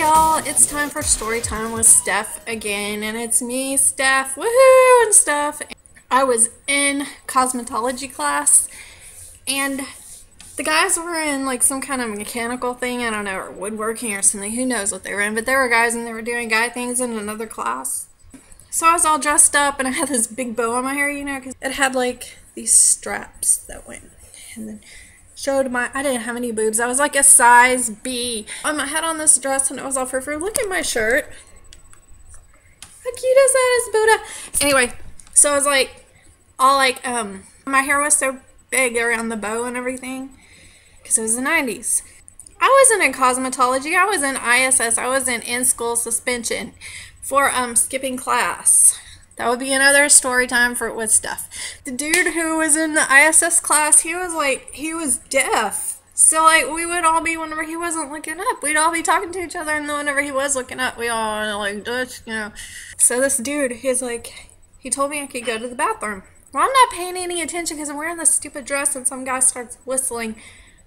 y'all, it's time for story time with Steph again, and it's me, Steph, woohoo, and stuff. I was in cosmetology class, and the guys were in like some kind of mechanical thing, I don't know, or woodworking or something, who knows what they were in, but there were guys and they were doing guy things in another class. So I was all dressed up, and I had this big bow on my hair, you know, because it had like these straps that went, and then showed I didn't have any boobs. I was like a size B. I had on this dress and it was all frou-frou. Look at my shirt. How cute is that? It's Buddha. Anyway, so I was like, all like, my hair was so big around the bow and everything because it was the 90s. I wasn't in cosmetology. I was in ISS. I was in school suspension for skipping class. That would be another story time with Steph. The dude who was in the ISS class, he was deaf. So, like, we would all be, whenever he wasn't looking up, we'd all be talking to each other, and then whenever he was looking up, we all, like, Dutch, you know. So this dude, he told me I could go to the bathroom. Well, I'm not paying any attention because I'm wearing this stupid dress, and some guy starts whistling.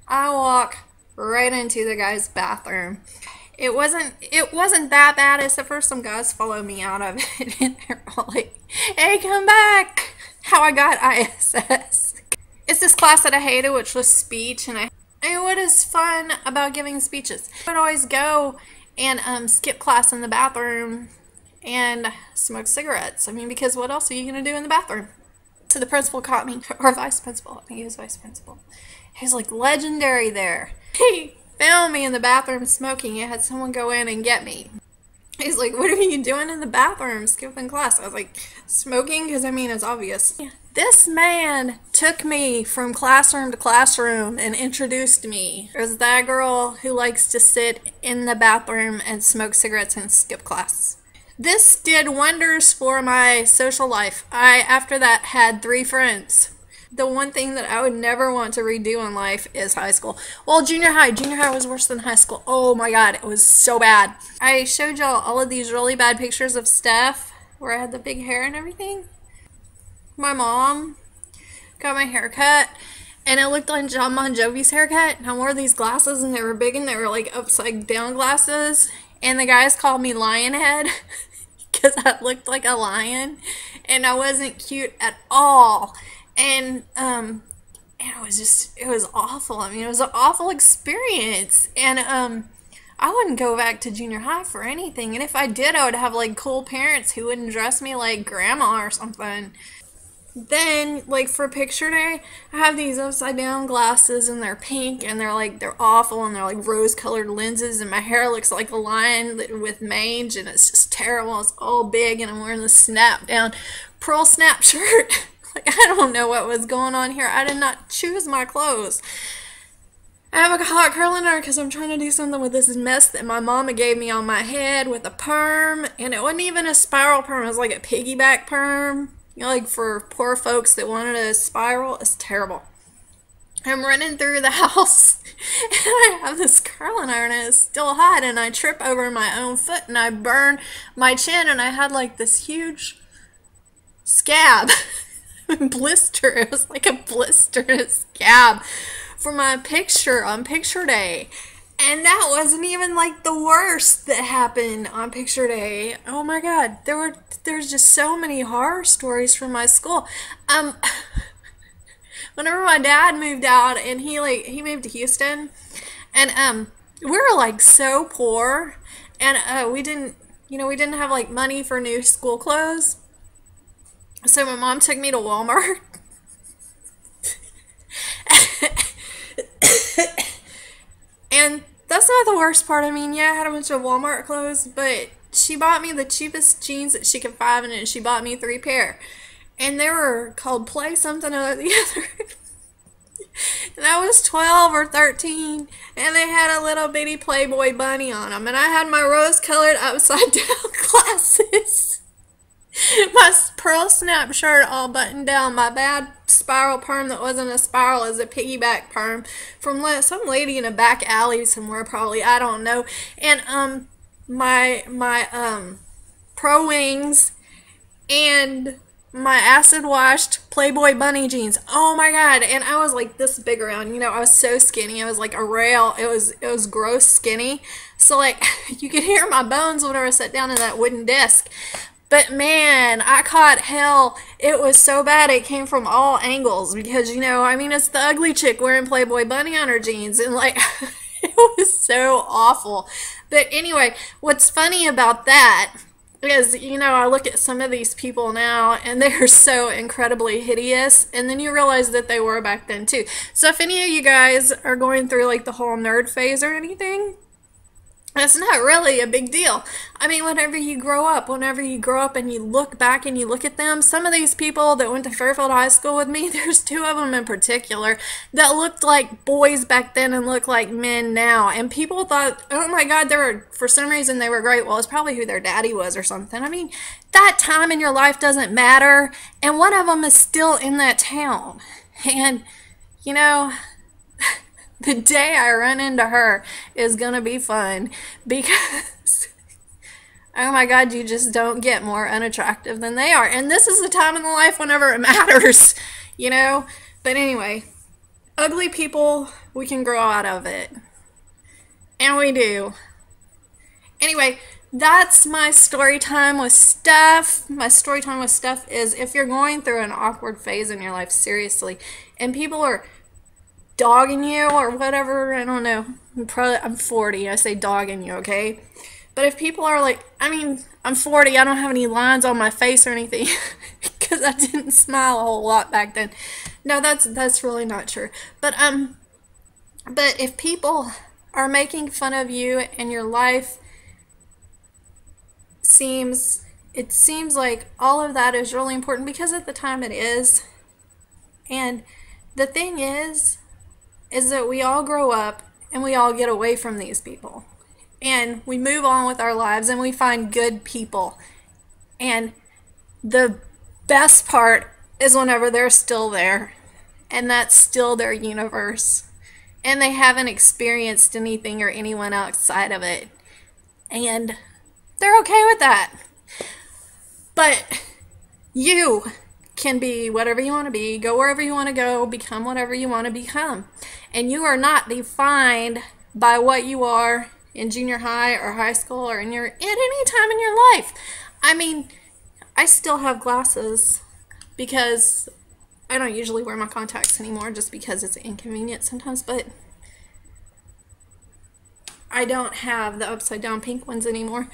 I walk right into the guy's bathroom. It wasn't that bad, except for some guys follow me out of it, and they're all like, hey, come back! How I got ISS. It's this class that I hated, which was speech, and what is fun about giving speeches? I would always go and skip class in the bathroom and smoke cigarettes. I mean, because what else are you going to do in the bathroom? So the principal caught me, or vice principal, I think he was vice principal. He was like legendary there. He found me in the bathroom smoking. It had someone go in and get me. He's like, what are you doing in the bathroom skipping class? I was like, smoking, because I mean, it's obvious. This man took me from classroom to classroom and introduced me. There's that girl who likes to sit in the bathroom and smoke cigarettes and skip class. This did wonders for my social life. I, after that, had 3 friends. The one thing that I would never want to redo in life is high school. Well, junior high. Junior high was worse than high school. Oh my god, it was so bad. I showed y'all all of these really bad pictures of Steph where I had the big hair and everything. My mom got my hair cut, and it looked like John Bon Jovi's haircut. And I wore these glasses, and they were big, and they were like upside down glasses. And the guys called me Lionhead because I looked like a lion, and I wasn't cute at all. And it was awful. I mean, it was an awful experience. And I wouldn't go back to junior high for anything. And if I did, I would have like cool parents who wouldn't dress me like grandma or something. Then, like, for picture day, I have these upside down glasses, and they're pink, and they're awful, and they're like rose colored lenses, and my hair looks like a lion with mange, and it's just terrible. It's all big, and I'm wearing this snap down pearl snap shirt. Like, I don't know what was going on here. I did not choose my clothes. I have a hot curling iron because I'm trying to do something with this mess that my mama gave me on my head with a perm. And it wasn't even a spiral perm. It was like a piggyback perm. You know, like for poor folks that wanted a spiral. It's terrible. I'm running through the house, and I have this curling iron, and it's still hot. And I trip over my own foot, and I burn my chin. And I had like this huge scab. Blister. It was like a blister and a scab for my picture on picture day. And that wasn't even like the worst that happened on picture day. Oh my god. There's just so many horror stories from my school. Whenever my dad moved out, and he moved to Houston, and we were like so poor, and we didn't have like money for new school clothes. So my mom took me to Walmart. And that's not the worst part. I mean, yeah, I had a bunch of Walmart clothes, but she bought me the cheapest jeans that she could find, and she bought me 3 pair. And they were called Play something or the other. And I was 12 or 13, and they had a little bitty Playboy bunny on them. And I had my rose-colored upside-down glasses. My pearl snap shirt all buttoned down. My bad spiral perm that wasn't a spiral is a piggyback perm from some lady in a back alley somewhere, probably, I don't know. And my pro wings, and my acid washed Playboy bunny jeans. Oh my god. And I was like this big around. You know, I was so skinny. I was like a rail. It was gross skinny. So like you could hear my bones whenever I sat down in that wooden desk. But man, I caught hell. It was so bad. It came from all angles because, you know, I mean, it's the ugly chick wearing Playboy bunny on her jeans. And like, it was so awful. But anyway, what's funny about that is, you know, I look at some of these people now and they're so incredibly hideous. And then you realize that they were back then too. So if any of you guys are going through like the whole nerd phase or anything, that's not really a big deal. I mean, whenever you grow up and you look back and you look at them, some of these people that went to Fairfield High School with me, there's two of them in particular that looked like boys back then and look like men now. And people thought, oh my God, for some reason they were great. Well, it's probably who their daddy was or something. I mean, that time in your life doesn't matter. And one of them is still in that town. And, you know, the day I run into her is going to be fun because, oh my God, you just don't get more unattractive than they are. And this is the time in the life whenever it matters, you know? But anyway, ugly people, we can grow out of it. And we do. Anyway, that's my story time with Steph. My story time with Steph is if you're going through an awkward phase in your life, seriously, and people are dogging you or whatever, I don't know. I'm 40. I say dogging you, okay? But if people are like, I mean, I'm 40. I don't have any lines on my face or anything because I didn't smile a whole lot back then. No, that's really not true. But if people are making fun of you and your life seems like all of that is really important because at the time it is. And the thing is that we all grow up and we all get away from these people. And we move on with our lives and we find good people. And the best part is whenever they're still there. And that's still their universe. And they haven't experienced anything or anyone outside of it. And they're okay with that. But you can be whatever you want to be, go wherever you want to go, become whatever you want to become. And you are not defined by what you are in junior high or high school or at any time in your life. I mean, I still have glasses because I don't usually wear my contacts anymore just because it's inconvenient sometimes, but I don't have the upside down pink ones anymore.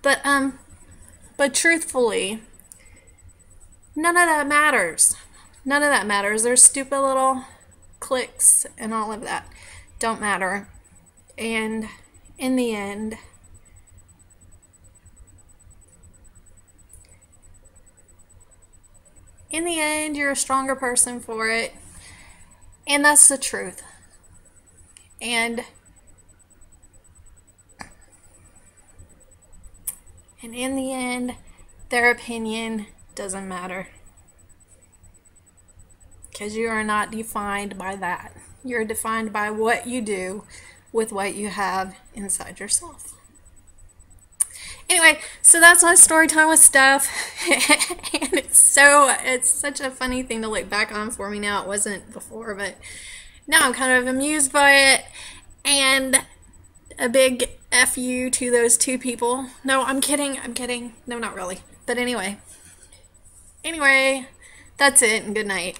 But truthfully, none of that matters. None of that matters. There's stupid little clicks and all of that don't matter. And in the end, you're a stronger person for it. And that's the truth. And in the end, their opinion doesn't matter. Because you are not defined by that. You're defined by what you do with what you have inside yourself. Anyway, so that's my story time with Steph. And it's such a funny thing to look back on for me now. It wasn't before, but now I'm kind of amused by it. And a big F you to those two people. No, I'm kidding. No, not really. But anyway, that's it, and good night.